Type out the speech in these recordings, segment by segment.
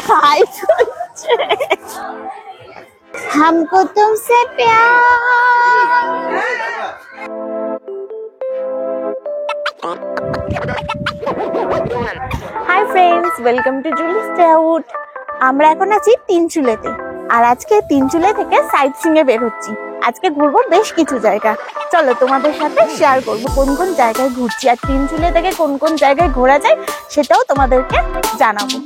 हाय हमको तुमसे प्यार। Hi friends, welcome to Julie stay out. আমরা এখন আছি তিনচুলেতে, আর আজকে তিনচুলে থেকে সাইট সিইং এ বের হচ্ছি। আজকে ঘুরবো বেশ কিছু জায়গা। চলো তোমাদের সাথে শেয়ার করবো কোন কোন জায়গায় ঘুরছি, আর তিনচুলে থেকে কোন কোন জায়গায় ঘোরা যায় সেটাও তোমাদেরকে জানাবো।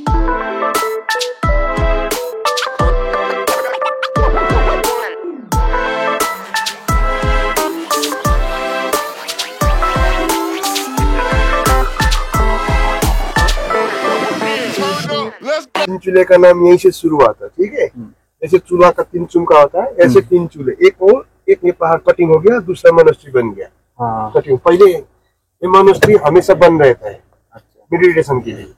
तीन चूल्हे का नाम यहीं से शुरू हुआ था, ठीक है। जैसे चूल्हा का तीन चुमका होता है, ऐसे तीन चूल्हे, एक और एक ये पहाड़ कटिंग हो गया, दूसरा मोनेस्ट्री बन गया। कटिंग पहले ये मोनेस्ट्री हमेशा बन रहता है मेडिटेशन के लिए।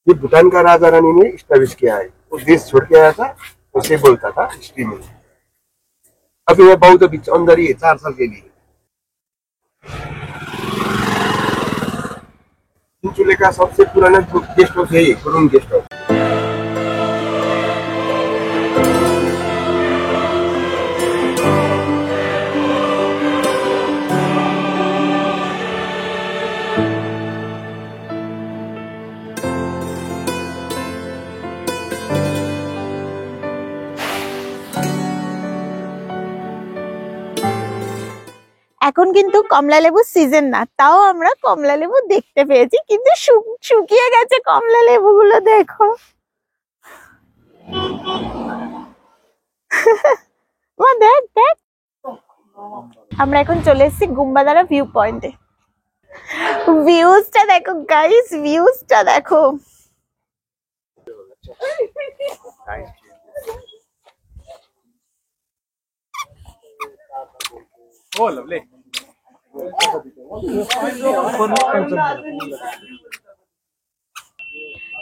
ये भूटान का राजा रानी ने स्टैब्लिश किया है। वो देश छोड़ के आया था, उसे बोलता था हिस्ट्री में। अभी यह बौद्ध भिक्षु अंदर ही है 4 साल के लिए। तीन चूल्हे का सबसे पुराना गेस्ट हाउस है ये कुरुंग गेस्ट हाउस। এখন কিন্তু কমলা লেবুর সিজন না, তাও আমরা কমলা লেবু দেখতে পেয়েছি, কিন্তু শুকিয়ে গেছে কমলা লেবুগুলো। দেখো দেখ দেখ, আমরা এখন চলে এসেছি গুম্বাদারা ভিউ পয়েন্টে। ভিউজটা দেখো গাইস, ভিউজটা দেখো। Oh, lovely.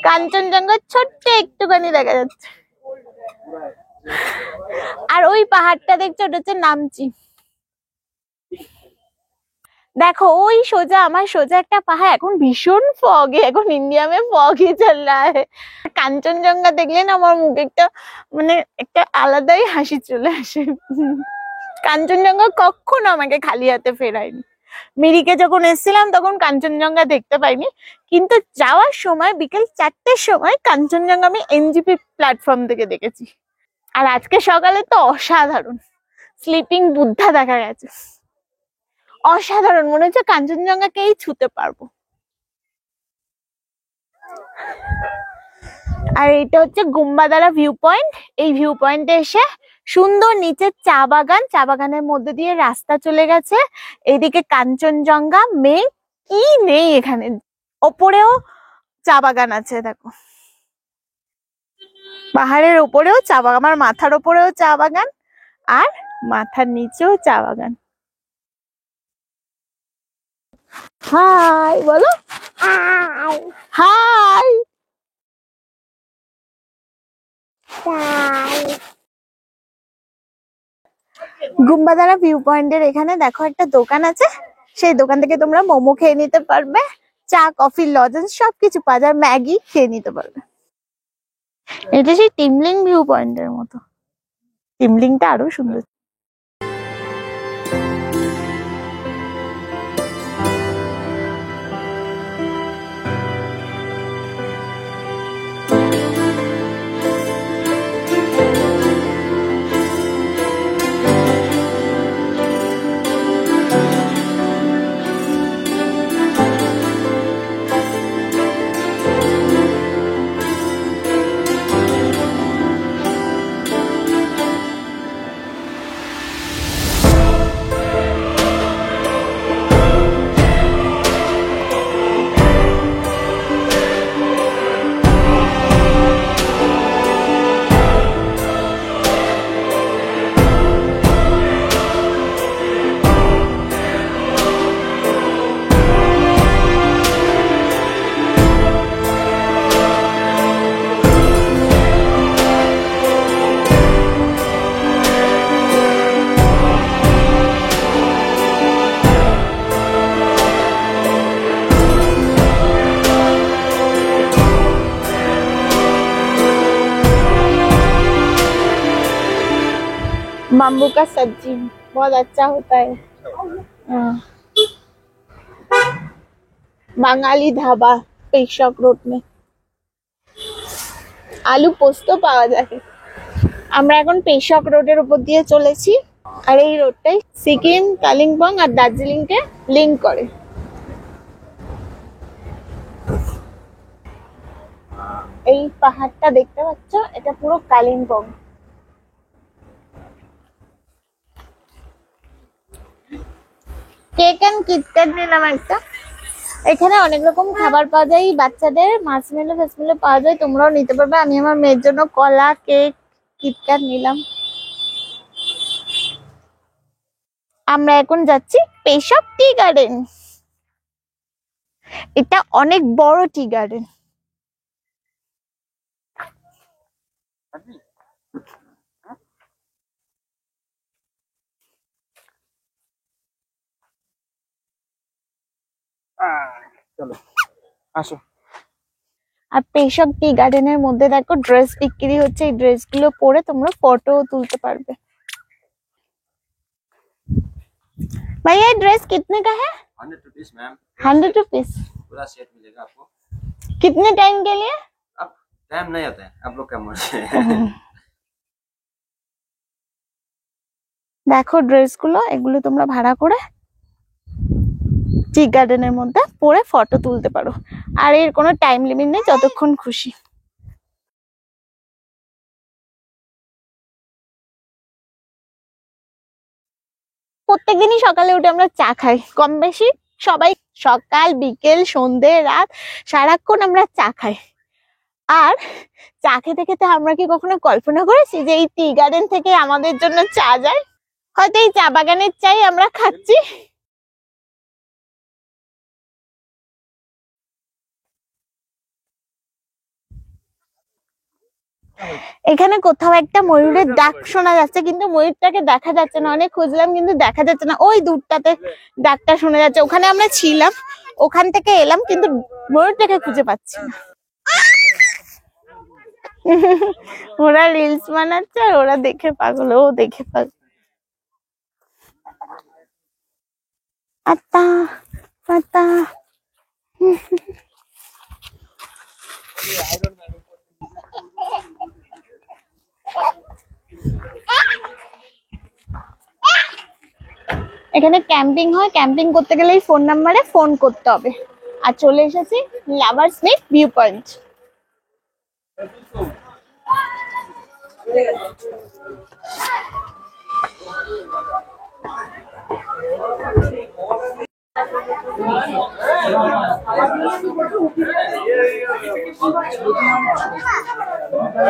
কাঞ্চনজঙ্ঘা ছোট্ট একটুখানি দেখা যাচ্ছে, আর ওই পাহাড়টা দেখছো, ওটা হচ্ছে নামচি। দেখো ওই সোজা, আমার সোজা একটা পাহাড়। এখন ভীষণ ফগে, এখন ইন্ডিয়া মে ফগই চল রা है। কাঞ্চনজঙ্ঘা দেখলে না আমার মুখে একটা মানে একটা আলাদাই হাসি চলে আসে। কাঞ্চনজঙ্ঘা কখনো আমাকে খালি হাতে ফেরায়নি। মিরিকে যখন এসেছিলাম তখন কাঞ্চনজঙ্ঘা দেখতে পাইনি, কিন্তু যাওয়ার সময় বিকেল 4টের সময় কাঞ্চনজঙ্ঘা আমি এনজিপি প্ল্যাটফর্ম থেকে দেখেছি। আর আজকে সকালে তো অসাধারণ স্লিপিং বুদ্ধা দেখা গেছে, অসাধারণ। মনে হচ্ছে কাঞ্চনজঙ্ঘাকেই ছুতে পারবো। আর এটা হচ্ছে গুম্বাদারা ভিউ পয়েন্ট। এই ভিউ পয়েন্টে এসে সুন্দর নিচে চা বাগান, চা বাগানের মধ্যে দিয়ে রাস্তা চলে গেছে। এইদিকে কাঞ্চনজঙ্ঘা, মেঘ কি নেই এখানে। ওপরেও চা বাগান আছে, দেখো পাহাড়ের ওপরেও চা বাগান, আমার মাথার ওপরেও চা বাগান, আর মাথার নিচেও চা বাগান। হাই বলো, হাই। গুম্বাদারা ভিউ পয়েন্টের এখানে দেখো একটা দোকান আছে, সেই দোকান থেকে তোমরা মোমো খেয়ে নিতে পারবে, চা, কফি, লজেন্স সবকিছু পাওয়া যায়, ম্যাগি খেয়ে নিতে পারবে। এটা সেই টিমলিং ভিউ পয়েন্টের মতো, টিমলিংটা আরো সুন্দর। बाम्बू का सब्जी बहुत अच्छा होता है। हाँ। বাঙালি ধাবা পেশক রোড মে আলু পোস্ত পাওয়া যায়। আমরা এখন পেশক রোডের উপর দিয়ে চলেছি, আর এই রোডটাই সিকিম, কালিম্পং আর দার্জিলিং কে লিংক করে। এই পাহাড়টা দেখতে পাচ্ছ, এটা পুরো কালিম্পং। কেক এন্ড কিটক্যাট নিলাম একটা। এখানে অনেক রকম খাবার পাওয়া যায়, বাচ্চাদের মাছমেলো ফাছমেলো পাওয়া যায়, তোমরাও নিতে পারবে। আমি আমার মেয়ের জন্য কলা, কেক, কিটক্যাট নিলাম। আমরা এখন যাচ্ছি পেশক টি গার্ডেন। এটা অনেক বড় টি গার্ডেন। চলো আসো। আর পেশক টি গার্ডেনের মধ্যে দেখো ড্রেস বিক্রি হচ্ছে, এই ড্রেস গুলো পরে তোমরা ফটো তুলতে পারবে। भाई ये ड्रेस कितने का है? 100 रुपीज मैम। 100 रुपीज। पूरा सेट मिलेगा आपको। कितने टाइम के लिए? अब टाइम नहीं होता है, आप लोग का मर्जी है। দেখো ড্রেস গুলো, এগুলো তোমরা ভাড়া করে টি গার্ডেনের মধ্যে পরে ফটো তুলতে পারো। আর এর কোনো টাইম লিমিট নেই, যতক্ষণ খুশি। প্রত্যেকদিনই সকালে উঠে আমরা চা খাই, কম বেশি সবাই। সকাল, বিকেল, সন্ধে, রাত, সারাক্ষণ আমরা চা খাই। আর চা খেতে খেতে আমরা কি কখনো কল্পনা করেছি যে এই টি গার্ডেন থেকে আমাদের জন্য চা যায়? হয়তো এই চা বাগানের চাই আমরা খাচ্ছি। এখানে কোথাও একটা ময়ূরের ডাক শোনা যাচ্ছে, কিন্তু ময়ূরটাকে দেখা যাচ্ছে না। অনেক খুঁজলাম কিন্তু দেখা যাচ্ছে না। ওই দূরটাতে ডাকটা শোনা যাচ্ছে, ওখানে আমরা ছিলাম, ওখান থেকে এলাম, কিন্তু ময়ূরটাকে খুঁজে পাচ্ছি না। ওরা রিলস বানাচ্ছে আর ওরা দেখে পাগল, ও দেখে পাগল। আত্তা আত্তা। এখানে ক্যাম্পিং হয়, ক্যাম্পিং করতে গেলে এই ফোন নাম্বারে ফোন করতে হবে। আর চলে এসেছি লাভার স্মিথ ভিউ পয়েন্ট।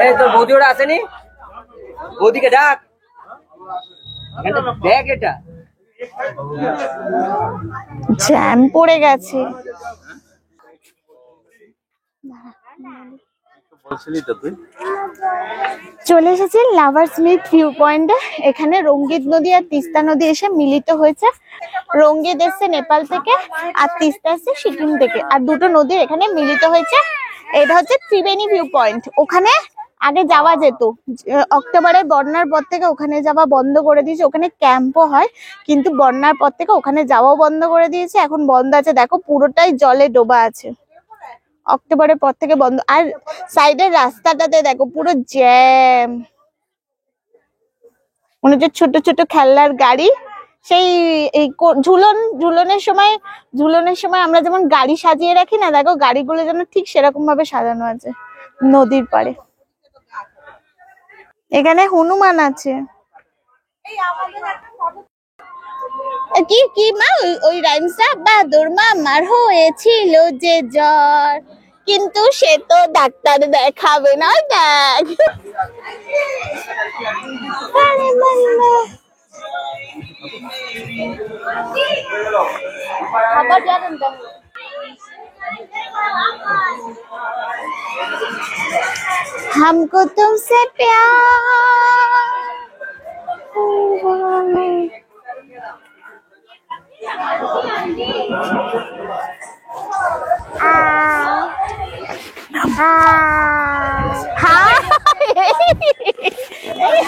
এই তোর বৌদি ওরা আসেনি? বৌদিকে ডাক, দেখ এটা জ্যাম পড়ে গেছে। চলে এসেছি লাভার স্মিথ ভিউ পয়েন্টে। এখানে রঙ্গিত নদী আর তিস্তা নদী এসে মিলিত হয়েছে। রঙ্গিত এসছে নেপাল থেকে আর তিস্তা এসছে সিকিম থেকে, আর দুটো নদী এখানে মিলিত হয়েছে। এটা হচ্ছে ত্রিবেণী ভিউ পয়েন্ট। ওখানে আগে যাওয়া যেত, অক্টোবরে বন্যার পর থেকে ওখানে যাওয়া বন্ধ করে দিয়েছে। ওখানে ক্যাম্পও হয়, কিন্তু বন্যার পর থেকে ওখানে যাওয়াও বন্ধ করে দিয়েছে। এখন বন্ধ আছে, দেখো পুরোটাই জলে ডোবা আছে। অক্টোবরের পর থেকে বন্ধ। আর সাইডের রাস্তাটাতে দেখো পুরো জ্যাম, মনে হচ্ছে ছোট ছোট খেলনার গাড়ি। সেই এই ঝুলনের সময় আমরা যেমন গাড়ি সাজিয়ে রাখি না, দেখো গাড়িগুলো যেন ঠিক সেরকম ভাবে সাজানো আছে নদীর পাড়ে। এখানে হনুমান আছে। কি কি মা ওই রাইমসটা? বাদুর মামার হয়েছিল যে জ্বর, কিন্তু সে তো ডাক্তার দেখাবে না। দেখ हमको तुमसे प्यार।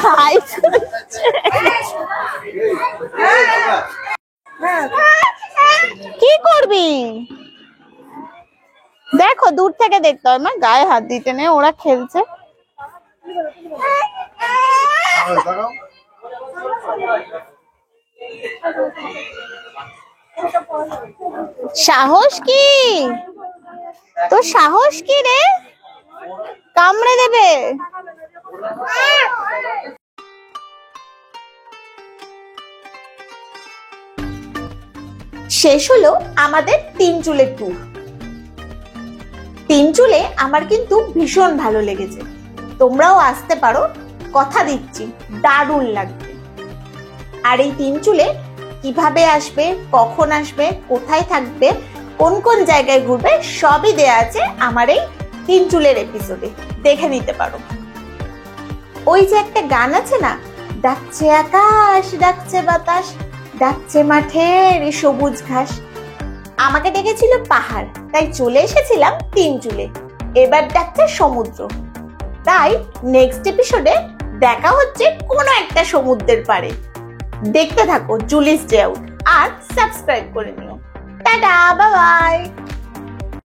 हाय কি করবি? দেখো দূর থেকে দেখতে হয় না, গায়ে হাত দিতে নেই, ওরা খেলছে। সাহস কি তোর? সাহস কি রে? কামড়ে দেবে। শেষ হলো আমাদের 3 চুলের ট্যুর। 3 চুলে আমার কিন্তু ভীষণ ভালো লেগেছে, তোমরাও আসতে পারো, কথা দিচ্ছি দারুণ লাগবে। আর এই 3 চুলে কিভাবে আসবে, কখন আসবে, কোথায় থাকবে, কোন কোন জায়গায় ঘুরবে, সবই দেয়া আছে আমার এই 3 চুলের এপিসোডে, দেখে নিতে পারো। ওই যে একটা গান আছে না, ডাকছে আকাশ, ডাকছে বাতাস, ডাকছে মাঠের সবুজ ঘাস, আমাকে ডেকেছিল পাহাড়, তাই চলে এসেছিলাম 3 চুলে। এবার ডাকছে সমুদ্র, তাই নেক্সট এপিসোডে দেখা হচ্ছে কোনো একটা সমুদ্রের পাড়ে। দেখতে থাকো জুলিস ডে আউট আর সাবস্ক্রাইব করে নিও। Tata, bye bye.